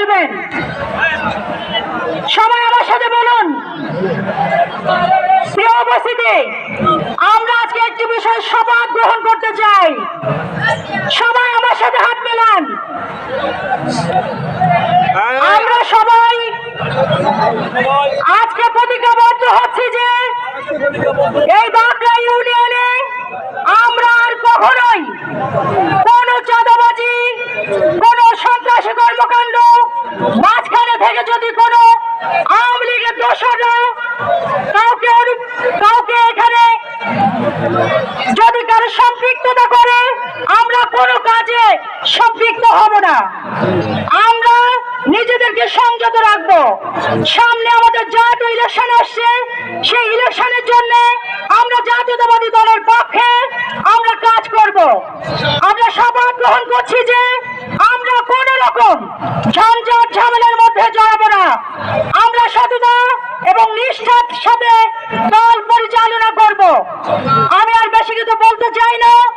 বলবেন? সবাই আমার সাথে বলুন। প্রিয় উপস্থিতি, আমরা আজকে একটি বিষয় শপথ গ্রহণ করতে চাই। সবাই আমার সাথে হাত মেলান। আমরা সবাই আজকে প্রতিজ্ঞাবদ্ধ হচ্ছি যে এই বাগড়া ইউনিয়নে আমরা আর কখনোই কোন চাঁদাবাজি, কোন সন্ত্রাসী কর্মকাণ্ড, মাঝখানে থেকে যদি কোন আওয়ামী লীগের দোষরা কাউকে এখানে যদি কারো সম্পৃক্ততা করে, আমরা কোনো কাজে সম্পৃক্ত হব না। আমরা নিজেদেরকে সংযত রাখবো। সামনে আমাদের জাতীয় ইলেকশন আসছে, সেই ইলেকশনের জন্য আমরা জাতীয়তাবাদী দলের পক্ষে আমরা কাজ করব। আমরা শপথ গ্রহণ করছি যে আমরা কোন রকম ঝঞ্ঝাট ঝামেলার মধ্যে জড়াবো না। আমরা সততা এবং নিষ্ঠার সাথে দল পরিচালনা করব। আমি আর বেশি কিছু বলতে চাই না।